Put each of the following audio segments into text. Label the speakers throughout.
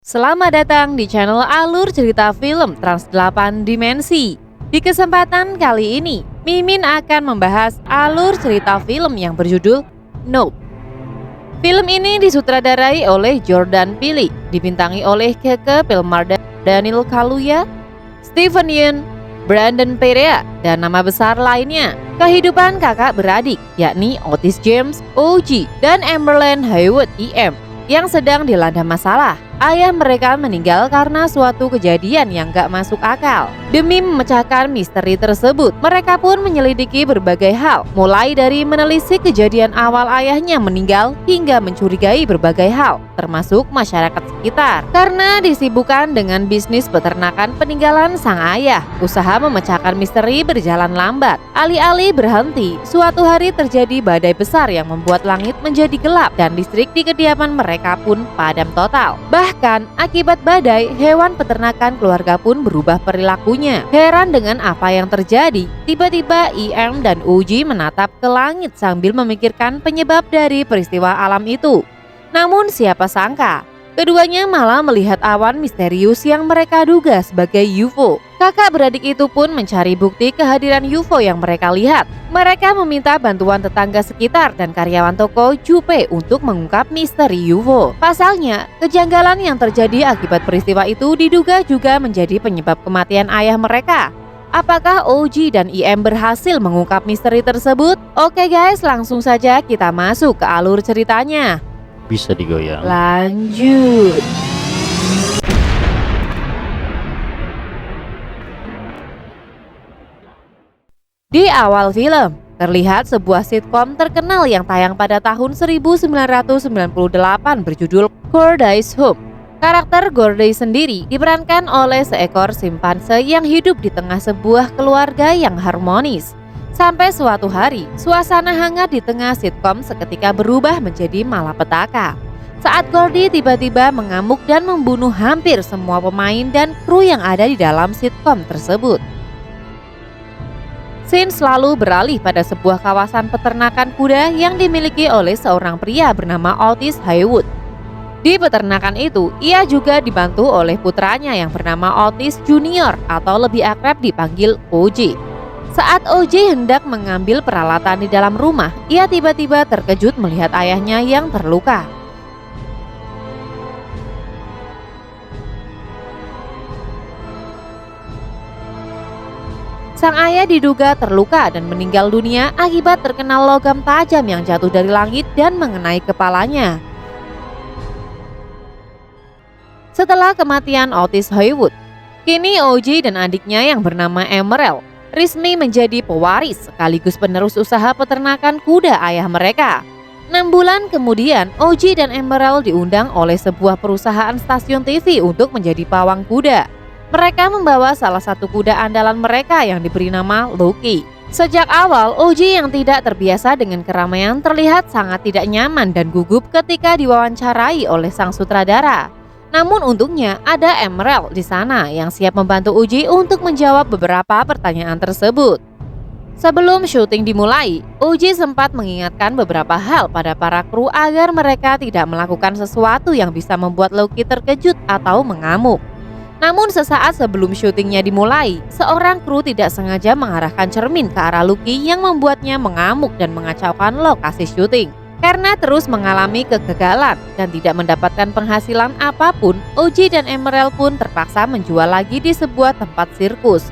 Speaker 1: Selamat datang di channel Alur Cerita Film Trans 8 Dimensi. Di kesempatan kali ini, Mimin akan membahas alur cerita film yang berjudul Nope. Film ini disutradarai oleh Jordan Peele, dibintangi oleh Keke Palmer, Daniel Kaluuya, Steven Yeun, Brandon Perea, dan nama besar lainnya. Kehidupan kakak beradik, yakni Otis James, OG, dan Amberlynn Haywood, EM, yang sedang dilanda masalah. Ayah mereka meninggal karena suatu kejadian yang gak masuk akal. Demi memecahkan misteri tersebut, mereka pun menyelidiki berbagai hal, mulai dari menelisik kejadian awal ayahnya meninggal hingga mencurigai berbagai hal, termasuk masyarakat sekitar. Karena disibukkan dengan bisnis peternakan peninggalan sang ayah, usaha memecahkan misteri berjalan lambat. Alih-alih berhenti, suatu hari terjadi badai besar yang membuat langit menjadi gelap dan listrik di kediaman mereka pun padam total. Bahkan akibat badai, hewan peternakan keluarga pun berubah perilakunya. Heran dengan apa yang terjadi, tiba-tiba IM dan Uji menatap ke langit sambil memikirkan penyebab dari peristiwa alam itu. Namun siapa sangka, keduanya malah melihat awan misterius yang mereka duga sebagai UFO. Kakak beradik itu pun mencari bukti kehadiran UFO yang mereka lihat. Mereka meminta bantuan tetangga sekitar dan karyawan toko Jupe untuk mengungkap misteri UFO. Pasalnya, kejanggalan yang terjadi akibat peristiwa itu diduga juga menjadi penyebab kematian ayah mereka. Apakah OG dan IM berhasil mengungkap misteri tersebut? Oke guys, langsung saja kita masuk ke alur ceritanya.
Speaker 2: Bisa digoyang.
Speaker 1: Lanjut. Di awal film, terlihat sebuah sitkom terkenal yang tayang pada tahun 1998 berjudul Cordyceps Home. Karakter Gordy sendiri diperankan oleh seekor simpanse yang hidup di tengah sebuah keluarga yang harmonis. Sampai suatu hari, suasana hangat di tengah sitkom seketika berubah menjadi malapetaka. Saat Gordy tiba-tiba mengamuk dan membunuh hampir semua pemain dan kru yang ada di dalam sitkom tersebut. Scene selalu beralih pada sebuah kawasan peternakan kuda yang dimiliki oleh seorang pria bernama Otis Haywood. Di peternakan itu, ia juga dibantu oleh putranya yang bernama Otis Junior atau lebih akrab dipanggil OJ. Saat OJ hendak mengambil peralatan di dalam rumah, ia tiba-tiba terkejut melihat ayahnya yang terluka. Sang ayah diduga terluka dan meninggal dunia akibat terkena logam tajam yang jatuh dari langit dan mengenai kepalanya. Setelah kematian Otis Haywood, kini OJ dan adiknya yang bernama Emerald resmi menjadi pewaris sekaligus penerus usaha peternakan kuda ayah mereka. 6 bulan kemudian, OJ dan Emerald diundang oleh sebuah perusahaan stasiun TV untuk menjadi pawang kuda. Mereka membawa salah satu kuda andalan mereka yang diberi nama Loki. Sejak awal, OJ yang tidak terbiasa dengan keramaian terlihat sangat tidak nyaman dan gugup ketika diwawancarai oleh sang sutradara. Namun untungnya ada Emerald di sana yang siap membantu OJ untuk menjawab beberapa pertanyaan tersebut. Sebelum syuting dimulai, OJ sempat mengingatkan beberapa hal pada para kru agar mereka tidak melakukan sesuatu yang bisa membuat Loki terkejut atau mengamuk. Namun sesaat sebelum syutingnya dimulai, seorang kru tidak sengaja mengarahkan cermin ke arah Loki yang membuatnya mengamuk dan mengacaukan lokasi syuting. Karena terus mengalami kegagalan dan tidak mendapatkan penghasilan apapun, OJ dan Emerald pun terpaksa menjual lagi di sebuah tempat sirkus.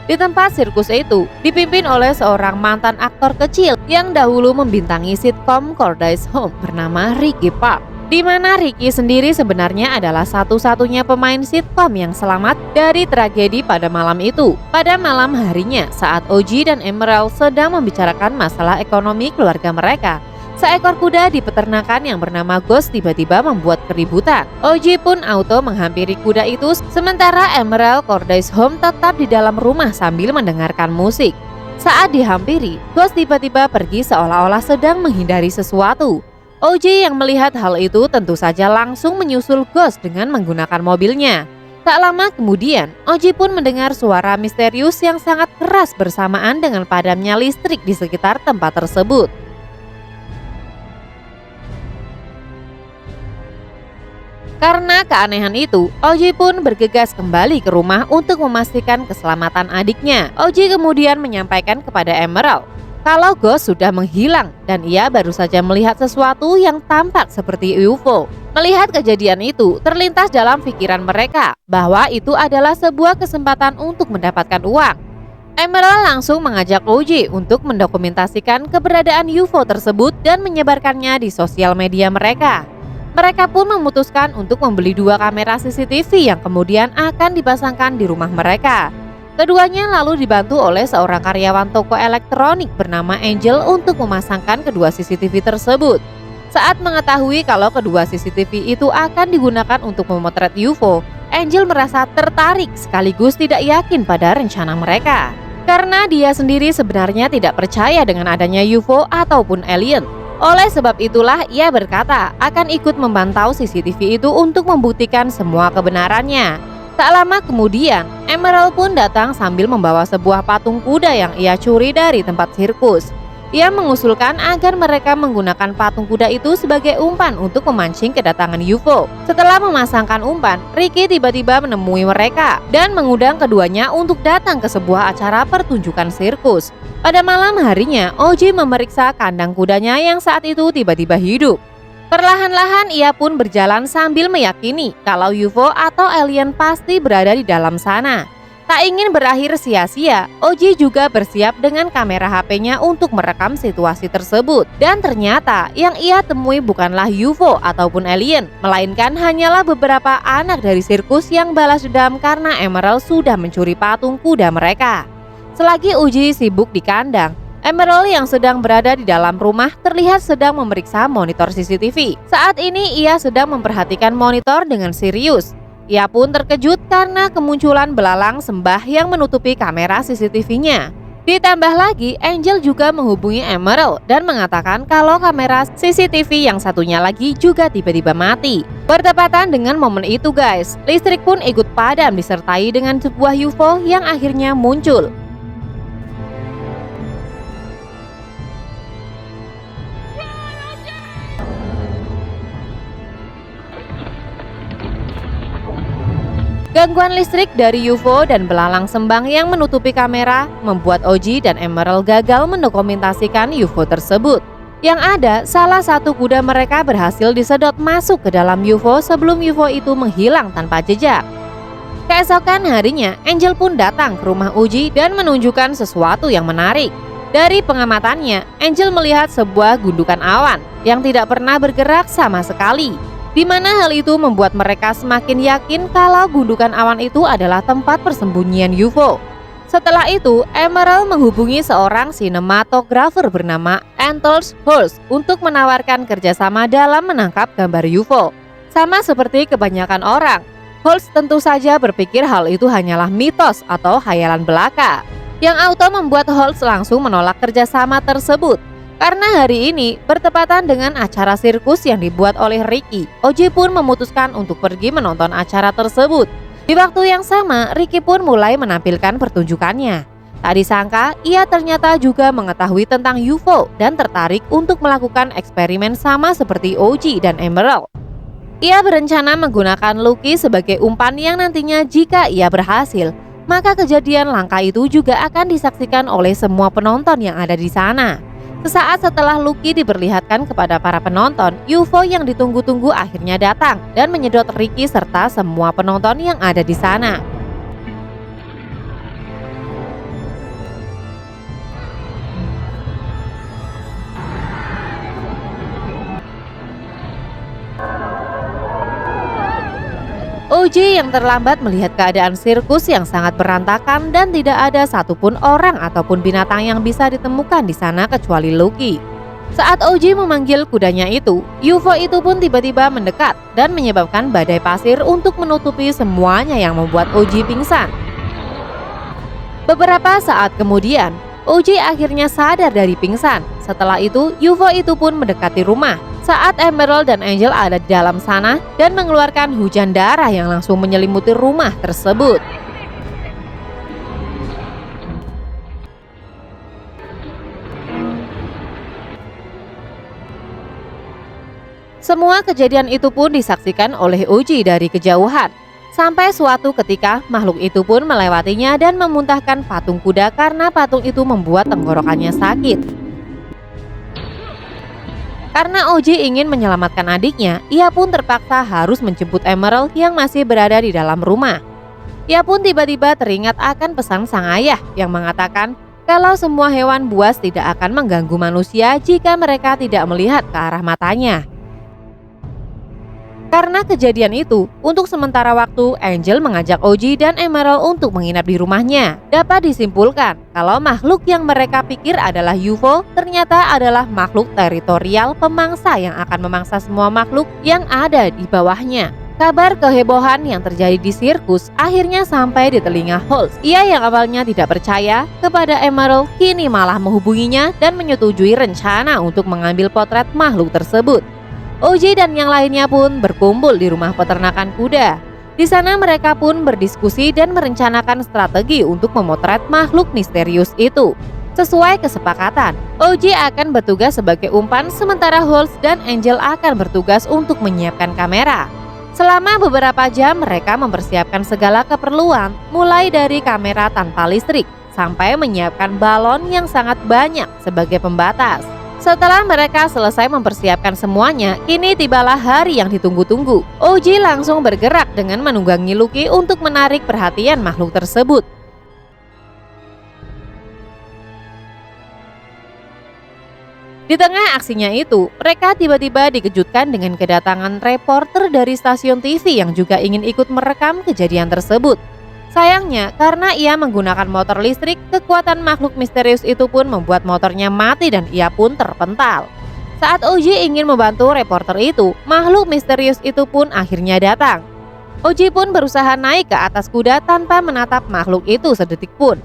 Speaker 1: Di tempat sirkus itu dipimpin oleh seorang mantan aktor kecil yang dahulu membintangi sitkom Cordyceps Home bernama Ricky Park. Di mana Ricky sendiri sebenarnya adalah satu-satunya pemain sitkom yang selamat dari tragedi pada malam itu. Pada malam harinya, saat OJ dan Emerald sedang membicarakan masalah ekonomi keluarga mereka, seekor kuda di peternakan yang bernama Ghost tiba-tiba membuat keributan. OJ pun auto menghampiri kuda itu, sementara Emerald Cordyceps Home tetap di dalam rumah sambil mendengarkan musik. Saat dihampiri, Ghost tiba-tiba pergi seolah-olah sedang menghindari sesuatu. OJ yang melihat hal itu tentu saja langsung menyusul Ghost dengan menggunakan mobilnya. Tak lama kemudian, OJ pun mendengar suara misterius yang sangat keras bersamaan dengan padamnya listrik di sekitar tempat tersebut. Karena keanehan itu, Oji pun bergegas kembali ke rumah untuk memastikan keselamatan adiknya. Oji kemudian menyampaikan kepada Emerald kalau Ghost sudah menghilang dan ia baru saja melihat sesuatu yang tampak seperti UFO. Melihat kejadian itu, terlintas dalam pikiran mereka bahwa itu adalah sebuah kesempatan untuk mendapatkan uang. Emerald langsung mengajak Oji untuk mendokumentasikan keberadaan UFO tersebut dan menyebarkannya di sosial media mereka. Mereka pun memutuskan untuk membeli 2 kamera CCTV yang kemudian akan dipasangkan di rumah mereka. Keduanya lalu dibantu oleh seorang karyawan toko elektronik bernama Angel untuk memasangkan kedua CCTV tersebut. Saat mengetahui kalau kedua CCTV itu akan digunakan untuk memotret UFO, Angel merasa tertarik sekaligus tidak yakin pada rencana mereka. Karena dia sendiri sebenarnya tidak percaya dengan adanya UFO ataupun alien. Oleh sebab itulah ia berkata akan ikut memantau CCTV itu untuk membuktikan semua kebenarannya. Tak lama kemudian, Emerald pun datang sambil membawa sebuah patung kuda yang ia curi dari tempat sirkus. Ia mengusulkan agar mereka menggunakan patung kuda itu sebagai umpan untuk memancing kedatangan UFO. Setelah memasangkan umpan, Ricky tiba-tiba menemui mereka dan mengundang keduanya untuk datang ke sebuah acara pertunjukan sirkus. Pada malam harinya, Oji memeriksa kandang kudanya yang saat itu tiba-tiba hidup. Perlahan-lahan ia pun berjalan sambil meyakini kalau UFO atau alien pasti berada di dalam sana. Tak ingin berakhir sia-sia, Oji juga bersiap dengan kamera HP-nya untuk merekam situasi tersebut. Dan ternyata yang ia temui bukanlah UFO ataupun alien, melainkan hanyalah beberapa anak dari sirkus yang balas dendam karena Emerald sudah mencuri patung kuda mereka. Selagi Oji sibuk di kandang, Emerald yang sedang berada di dalam rumah terlihat sedang memeriksa monitor CCTV. Saat ini ia sedang memperhatikan monitor dengan serius. Ia pun terkejut karena kemunculan belalang sembah yang menutupi kamera CCTV-nya. Ditambah lagi, Angel juga menghubungi Emerald dan mengatakan kalau kamera CCTV yang satunya lagi juga tiba-tiba mati. Bertepatan dengan momen itu guys, listrik pun ikut padam disertai dengan sebuah UFO yang akhirnya muncul. Gangguan listrik dari UFO dan belalang sembang yang menutupi kamera membuat Oji dan Emerald gagal mendokumentasikan UFO tersebut. Yang ada, salah satu kuda mereka berhasil disedot masuk ke dalam UFO sebelum UFO itu menghilang tanpa jejak. Keesokan harinya, Angel pun datang ke rumah Oji dan menunjukkan sesuatu yang menarik. Dari pengamatannya, Angel melihat sebuah gundukan awan yang tidak pernah bergerak sama sekali. Di mana hal itu membuat mereka semakin yakin kalau gundukan awan itu adalah tempat persembunyian UFO. Setelah itu, Emerald menghubungi seorang sinematografer bernama Antols Holst untuk menawarkan kerjasama dalam menangkap gambar UFO. Sama seperti kebanyakan orang, Holst tentu saja berpikir hal itu hanyalah mitos atau khayalan belaka. Yang auto membuat Holst langsung menolak kerjasama tersebut. Karena hari ini bertepatan dengan acara sirkus yang dibuat oleh Ricky, Oji pun memutuskan untuk pergi menonton acara tersebut. Di waktu yang sama, Ricky pun mulai menampilkan pertunjukannya. Tak disangka, ia ternyata juga mengetahui tentang UFO dan tertarik untuk melakukan eksperimen sama seperti Oji dan Emerald. Ia berencana menggunakan Lucky sebagai umpan yang nantinya jika ia berhasil, maka kejadian langka itu juga akan disaksikan oleh semua penonton yang ada di sana. Sesaat setelah Lucky diperlihatkan kepada para penonton, UFO yang ditunggu-tunggu akhirnya datang dan menyedot Ricky serta semua penonton yang ada di sana. Oji yang terlambat melihat keadaan sirkus yang sangat berantakan dan tidak ada satupun orang ataupun binatang yang bisa ditemukan di sana kecuali Lucky. Saat Oji memanggil kudanya itu, UFO itu pun tiba-tiba mendekat dan menyebabkan badai pasir untuk menutupi semuanya yang membuat Oji pingsan. Beberapa saat kemudian, Oji akhirnya sadar dari pingsan. Setelah itu, UFO itu pun mendekati rumah. Saat Emerald dan Angel ada di dalam sana dan mengeluarkan hujan darah yang langsung menyelimuti rumah tersebut. Semua kejadian itu pun disaksikan oleh Oji dari kejauhan. Sampai suatu ketika makhluk itu pun melewatinya dan memuntahkan patung kuda karena patung itu membuat tenggorokannya sakit. Karena Oji ingin menyelamatkan adiknya, ia pun terpaksa harus menjemput Emerald yang masih berada di dalam rumah. Ia pun tiba-tiba teringat akan pesan sang ayah yang mengatakan kalau semua hewan buas tidak akan mengganggu manusia jika mereka tidak melihat ke arah matanya. Karena kejadian itu, untuk sementara waktu Angel mengajak Oji dan Emerald untuk menginap di rumahnya. Dapat disimpulkan kalau makhluk yang mereka pikir adalah UFO ternyata adalah makhluk teritorial pemangsa yang akan memangsa semua makhluk yang ada di bawahnya. Kabar kehebohan yang terjadi di sirkus akhirnya sampai di telinga Holtz. Ia yang awalnya tidak percaya kepada Emerald kini malah menghubunginya dan menyetujui rencana untuk mengambil potret makhluk tersebut. Oji dan yang lainnya pun berkumpul di rumah peternakan kuda. Di sana mereka pun berdiskusi dan merencanakan strategi untuk memotret makhluk misterius itu. Sesuai kesepakatan, Oji akan bertugas sebagai umpan sementara Holtz dan Angel akan bertugas untuk menyiapkan kamera. Selama beberapa jam mereka mempersiapkan segala keperluan, mulai dari kamera tanpa listrik sampai menyiapkan balon yang sangat banyak sebagai pembatas. Setelah mereka selesai mempersiapkan semuanya, kini tibalah hari yang ditunggu-tunggu. Oji langsung bergerak dengan menunggangi Lucky untuk menarik perhatian makhluk tersebut. Di tengah aksinya itu, mereka tiba-tiba dikejutkan dengan kedatangan reporter dari stasiun TV yang juga ingin ikut merekam kejadian tersebut. Sayangnya, karena ia menggunakan motor listrik, kekuatan makhluk misterius itu pun membuat motornya mati dan ia pun terpental. Saat Oji ingin membantu reporter itu, makhluk misterius itu pun akhirnya datang. Oji pun berusaha naik ke atas kuda tanpa menatap makhluk itu sedetik pun.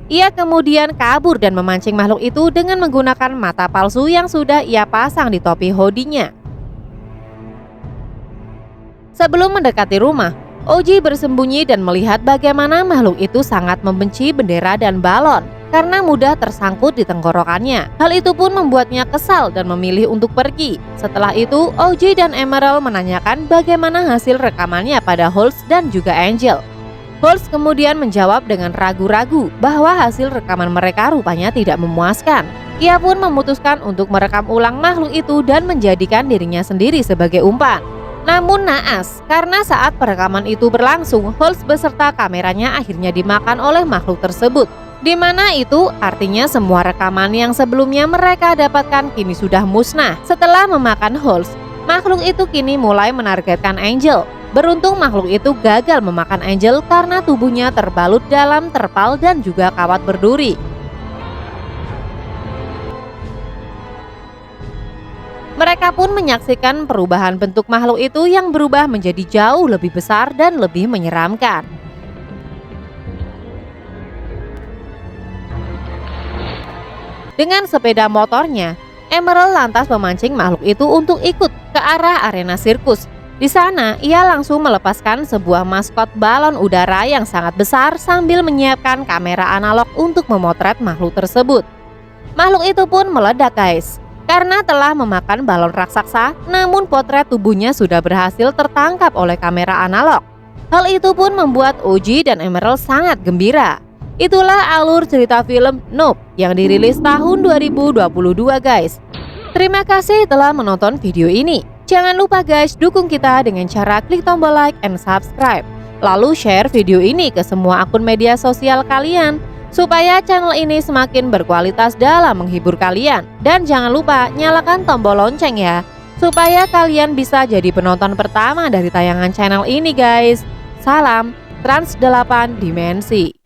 Speaker 1: Ia kemudian kabur dan memancing makhluk itu dengan menggunakan mata palsu yang sudah ia pasang di topi hoodinya. Sebelum mendekati rumah, Oji bersembunyi dan melihat bagaimana makhluk itu sangat membenci bendera dan balon karena mudah tersangkut di tenggorokannya. Hal itu pun membuatnya kesal dan memilih untuk pergi. Setelah itu, Oji dan Emerald menanyakan bagaimana hasil rekamannya pada Holtz dan juga Angel. Holtz kemudian menjawab dengan ragu-ragu bahwa hasil rekaman mereka rupanya tidak memuaskan. Ia pun memutuskan untuk merekam ulang makhluk itu dan menjadikan dirinya sendiri sebagai umpan. Namun naas, karena saat perekaman itu berlangsung, Holtz beserta kameranya akhirnya dimakan oleh makhluk tersebut. Di mana itu artinya semua rekaman yang sebelumnya mereka dapatkan kini sudah musnah. Setelah memakan Holtz, makhluk itu kini mulai menargetkan Angel. Beruntung makhluk itu gagal memakan Angel karena tubuhnya terbalut dalam terpal dan juga kawat berduri. Mereka pun menyaksikan perubahan bentuk makhluk itu yang berubah menjadi jauh lebih besar dan lebih menyeramkan. Dengan sepeda motornya, Emerald lantas memancing makhluk itu untuk ikut ke arah arena sirkus. Di sana, ia langsung melepaskan sebuah maskot balon udara yang sangat besar sambil menyiapkan kamera analog untuk memotret makhluk tersebut. Makhluk itu pun meledak, guys. Karena telah memakan balon raksasa, namun potret tubuhnya sudah berhasil tertangkap oleh kamera analog. Hal itu pun membuat Oji dan Emerald sangat gembira. Itulah alur cerita film Nope yang dirilis tahun 2022, guys. Terima kasih telah menonton video ini. Jangan lupa guys, dukung kita dengan cara klik tombol like and subscribe. Lalu share video ini ke semua akun media sosial kalian, supaya channel ini semakin berkualitas dalam menghibur kalian. Dan jangan lupa nyalakan tombol lonceng ya, supaya kalian bisa jadi penonton pertama dari tayangan channel ini guys. Salam Trans 8 Dimensi.